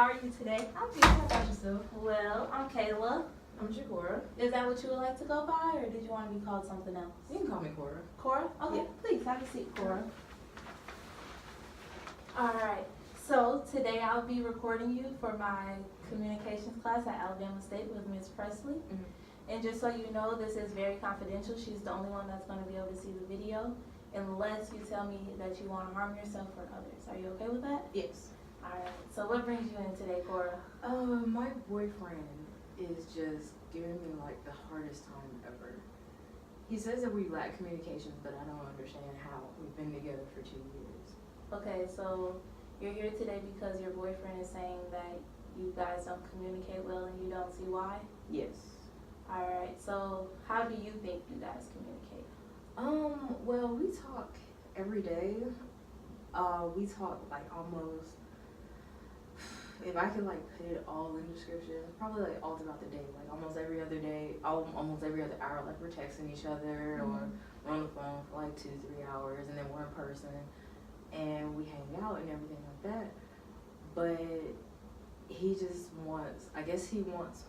How are you today? I'm good. How about yourself? Well, I'm Kayla. I'm Jakora. Is that what you would like to go by, or did you want to be called something else? You can call me Cora. Cora? Okay, Yeah. please have a seat, Cora. Alright, so today I'll be recording you for my communications class at Alabama State with Ms. Presley. And just so you know, this is very confidential. She's the only one that's going to be able to see the video unless you tell me that you want to harm yourself or others. Are you okay with that? Yes. Alright, so what brings you in today, Cora? My boyfriend is just giving me like the hardest time ever. He says that we lack communication, but I don't understand how. We've been together for 2 years. Okay, so you're here today because your boyfriend is saying that you guys don't communicate well and you don't see why? Yes. Alright, so how do you think you guys communicate? Well, we talk every day. We talk like almost, if I could like put it all in description, probably like all throughout the day, like almost every other day, almost every other hour, like we're texting each other or we're on the phone for like 2-3 hours, and then we're in person and we hang out and everything like that. But he just wants, I guess he wants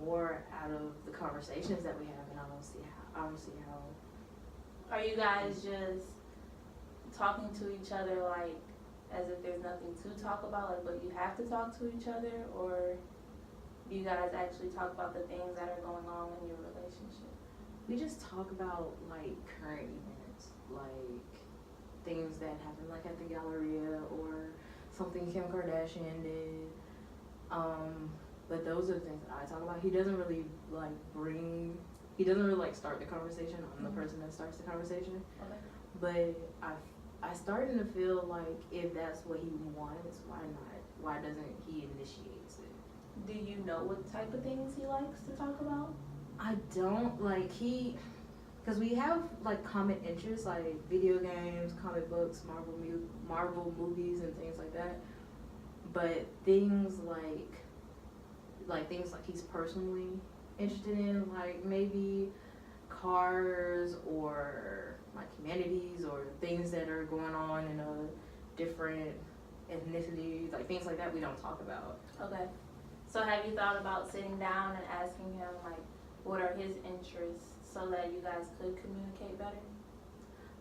more out of the conversations that we have, and I don't see how. Are you guys just talking to each other like as if there's nothing to talk about, like but you have to talk to each other, or do you guys actually talk about the things that are going on in your relationship? We just talk about like current events, like things that happen like at the Galleria or something Kim Kardashian did. But those are the things that I talk about. He doesn't really start the conversation. I'm the person that starts the conversation. Okay. But I starting to feel like if that's what he wants, why not? Why doesn't he initiate it? Do you know what type of things he likes to talk about? I don't because we have like common interests like video games, comic books, Marvel movies, and things like that. But things like he's personally interested in, like maybe cars or like humanities or things that are going on in a different ethnicity, like things like that we don't talk about. Okay. So have you thought about sitting down and asking him like what are his interests so that you guys could communicate better?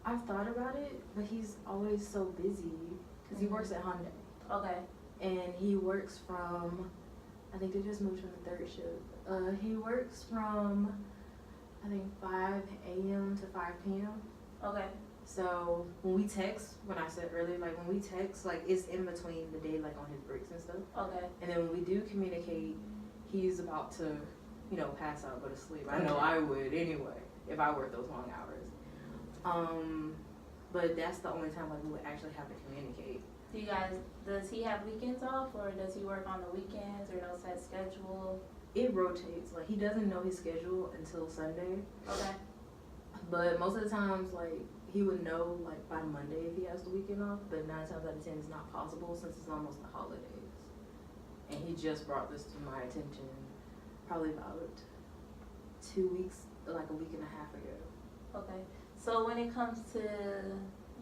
I've thought about it, but he's always so busy because he works at Hyundai. Okay. And he works from, I think they just moved from the third shift. He works from, I think 5 a.m. to 5 p.m. Okay. So when we text, when I said earlier, like when we text, like it's in between the day, like on his breaks and stuff. Okay. And then when we do communicate, he's about to, pass out, go to sleep. I know I would anyway if I worked those long hours. But that's the only time like we would actually have to communicate. Does he have weekends off, or does he work on the weekends, or no set schedule? It rotates. Like he doesn't know his schedule until Sunday. Okay. But most of the times, like he would know like by Monday if he has the weekend off. But 9 times out of 10, it's not possible since it's almost the holidays. And he just brought this to my attention probably about 2 weeks, like a week and a half ago. Okay. So when it comes to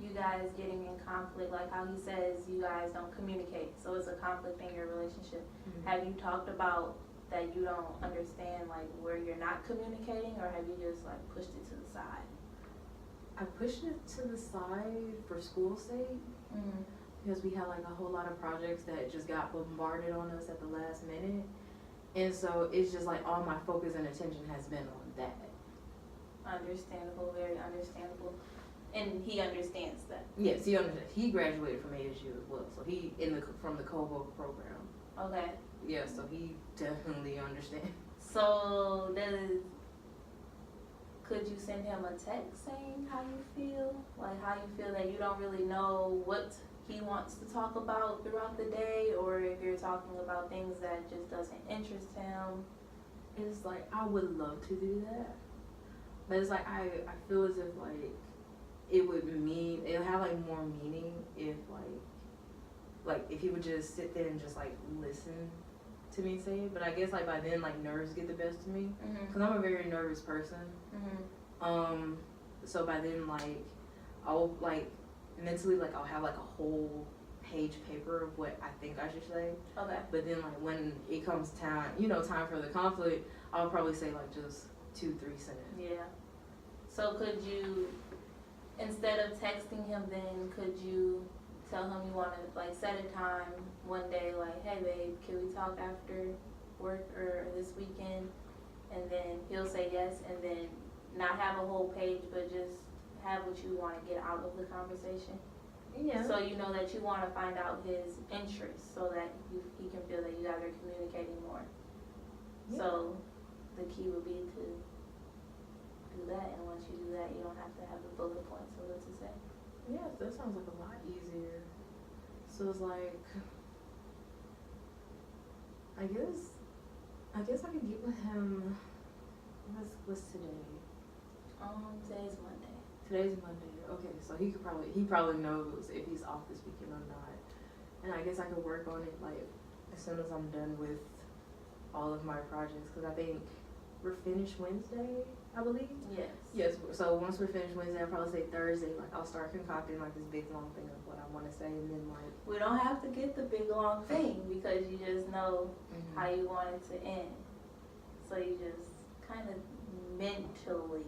you guys getting in conflict, like how he says you guys don't communicate, so it's a conflict in your relationship. Have you talked about that you don't understand like where you're not communicating, or have you just like pushed it to the side? I pushed it to the side for school's sake because we had like a whole lot of projects that just got bombarded on us at the last minute. And so it's just like all my focus and attention has been on that. Understandable, very understandable. And he understands that. Yes, he understands. He graduated from ASU as well, so he from the COVO program. Okay. Yeah, so he definitely understands. So could you send him a text saying how you feel? Like how you feel that you don't really know what he wants to talk about throughout the day, or if you're talking about things that just doesn't interest him? It's like I would love to do that, but it's like I feel as if like it'll have like more meaning if like if he would just sit there and just like listen to me say it. But I guess like by then like nerves get the best of me because I'm a very nervous person. So by then like I'll like mentally like I'll have like a whole page paper of what I think I should say. Okay. But then like when it comes time, time for the conflict, I'll probably say like just 2-3 sentences. Yeah. So could you, instead of texting him, then could you tell him you want to like set a time one day, like, hey babe, can we talk after work or this weekend? And then he'll say yes, and then not have a whole page, but just have what you want to get out of the conversation. Yeah. So you know that you want to find out his interests, so that he can feel that you guys are communicating more. Yeah. So the key would be to do that, and once you do that, you don't have to have the bullet points of what to say. Yeah, that sounds like a lot easier. So it's like, I guess I could get with him. What's today? Today's Monday. Today's Monday. Okay, so he probably knows if he's off this weekend or not. And I guess I could work on it like as soon as I'm done with all of my projects, because I think we're finished Wednesday, I believe. Yes. Yes. So once we're finished Wednesday, I'll probably say Thursday. Like I'll start concocting like this big long thing of what I want to say, and then like We don't have to get the big long thing, because you just know how you want it to end. So you just kind of mentally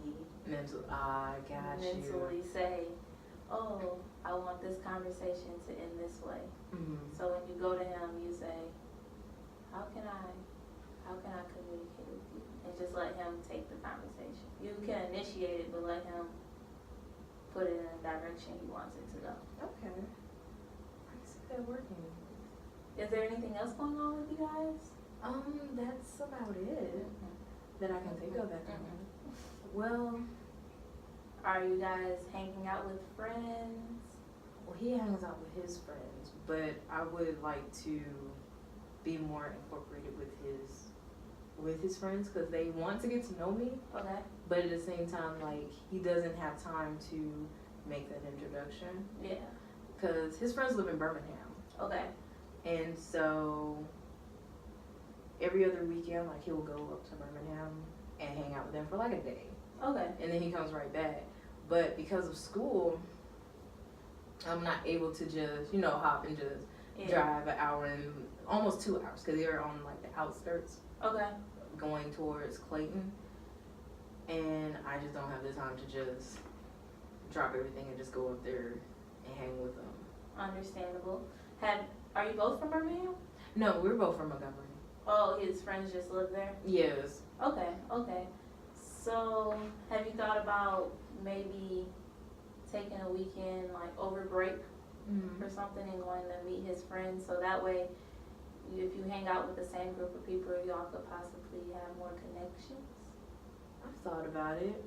say, oh, I want this conversation to end this way. Mm-hmm. So when you go to him, you say, how can I communicate with you? And just let him take the conversation. You can initiate it, but let him put it in the direction he wants it to go. Okay. I can see that working. Is there anything else going on with you guys? That's about it that I can think of at the moment. Well, are you guys hanging out with friends? well, he hangs out with his friends, but I would like to be more incorporated with his friends, because they want to get to know me, Okay. but at the same time, like, he doesn't have time to make that introduction, Yeah. because his friends live in Birmingham, Okay. and so every other weekend, like, he'll go up to Birmingham and hang out with them for like a day, Okay. and then he comes right back. But because of school, I'm not able to just, hop and just Yeah. drive an hour and almost 2 hours, because they're on like the outskirts Okay. going towards Clayton, and I just don't have the time to just drop everything and just go up there and hang with them. Understandable. Are you both from Birmingham? No, we're both from Montgomery. Oh, his friends just live there? Yes. Okay. So, have you thought about maybe taking a weekend, like over break or something, and going to meet his friends, so that way, if you hang out with the same group of people, y'all could possibly have more connections? I've thought about it,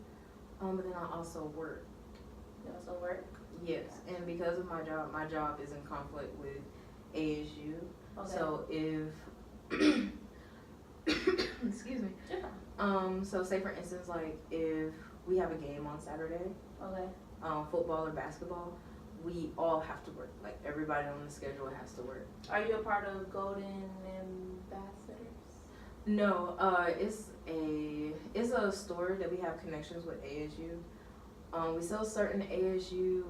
but then I also work. You also work? Yes, and because of my job is in conflict with ASU. Okay. So if excuse me. Yeah. So say for instance, like if we have a game on Saturday, Okay. Football or basketball, we all have to work. Like everybody on the schedule has to work. Are you a part of Golden Ambassadors? No, it's a store that we have connections with ASU. We sell certain ASU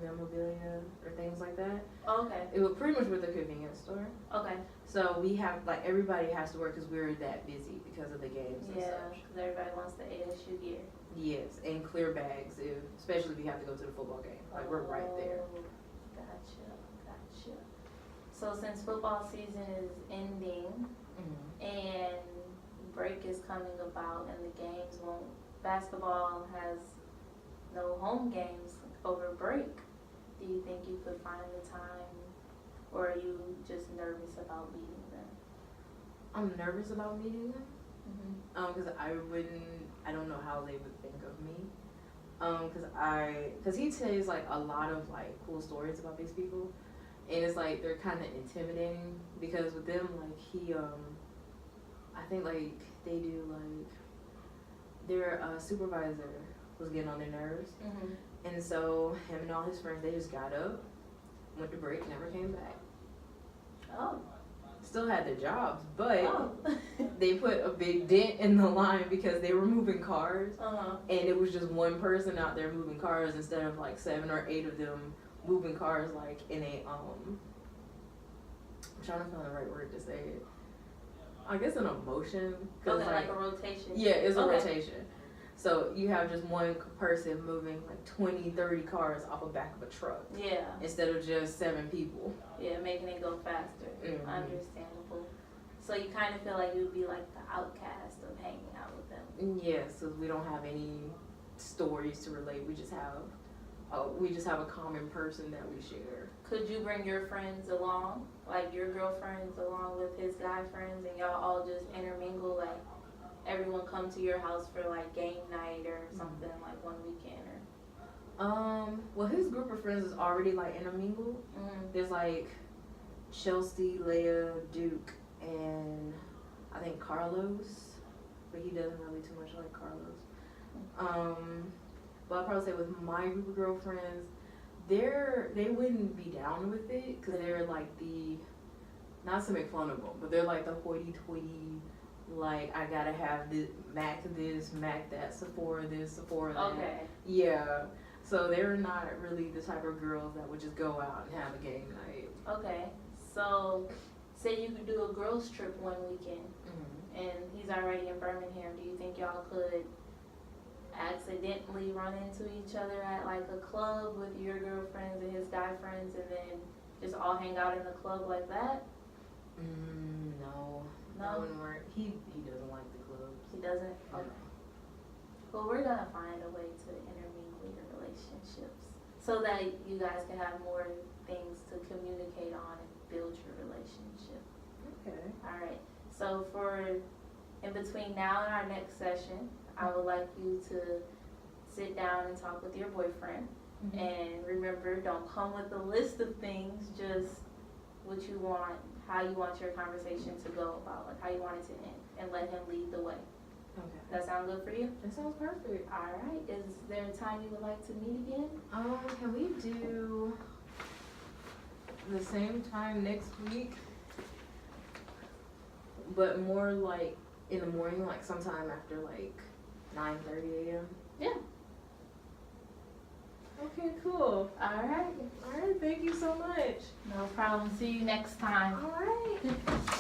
memorabilia or things like that. Okay. It was pretty much with a convenience store. Okay. So we have, like, everybody has to work because we're that busy because of the games and Yeah, such. because everybody wants the ASU gear. Yes, and clear bags, especially if you have to go to the football game. Like, we're right there. Oh, Gotcha. So since football season is ending and break is coming about and the games basketball has no home games over break, do you think you could find the time, or are you just nervous about meeting them? I'm nervous about meeting them. Because I don't know how they would think of me. Because he tells like a lot of like cool stories about these people, and it's like they're kind of intimidating because with them like I think like they do like their supervisor was getting on their nerves, and so him and all his friends, they just got up, went to break, never came back. Oh. Still had their jobs, but Oh. they put a big dent in the line because they were moving cars, Uh-huh. and it was just one person out there moving cars instead of like 7 or 8 of them moving cars like in a I'm trying to find the right word to say it. I guess in a motion. Okay, like a rotation. Yeah, it's a Okay. rotation. So you have just one person moving like 20, 30 cars off the back of a truck Yeah, instead of just 7 people. yeah, making it go faster. Mhm. Understandable. So you kind of feel like you would be like the outcast of hanging out with them. Yes, because we don't have any stories to relate. We just have a common person that we share. Could you bring your friends along, like your girlfriends along with his guy friends, and y'all all just intermingle, like everyone come to your house for like game night or something, like one weekend or? Well, his group of friends is already like intermingled. Mm. There's like Chelsea, Leia, Duke, and I think Carlos, but he doesn't really too much like Carlos. But I'll probably say with my group of girlfriends, they wouldn't be down with it because they're like not to make fun of them, but they're like the hoity-toity, like I gotta have this, Mac that, Sephora this, Sephora that. Okay. Yeah. So they're not really the type of girls that would just go out and have a game night. Okay. So, say you could do a girls trip one weekend, and he's already in Birmingham. Do you think y'all could accidentally run into each other at like a club with your girlfriends and his guy friends, and then just all hang out in the club like that? No. No? That wouldn't work. He doesn't like the clubs. He doesn't? Okay. Well, we're gonna find a way to intermingle your relationships so that you guys can have more things to communicate on and build your relationship. Okay. All right. So for in between now and our next session, I would like you to sit down and talk with your boyfriend. And remember, don't come with a list of things, just what you want, how you want your conversation to go about, like how you want it to end, and let him lead the way. Okay. That sound good for you? That sounds perfect. All right. Is there a time you would like to meet again? Can we do the same time next week? But more like in the morning, like sometime after like 9:30 a.m. Yeah. Okay, cool. All right. All right, thank you so much. No problem. See you next time. All right.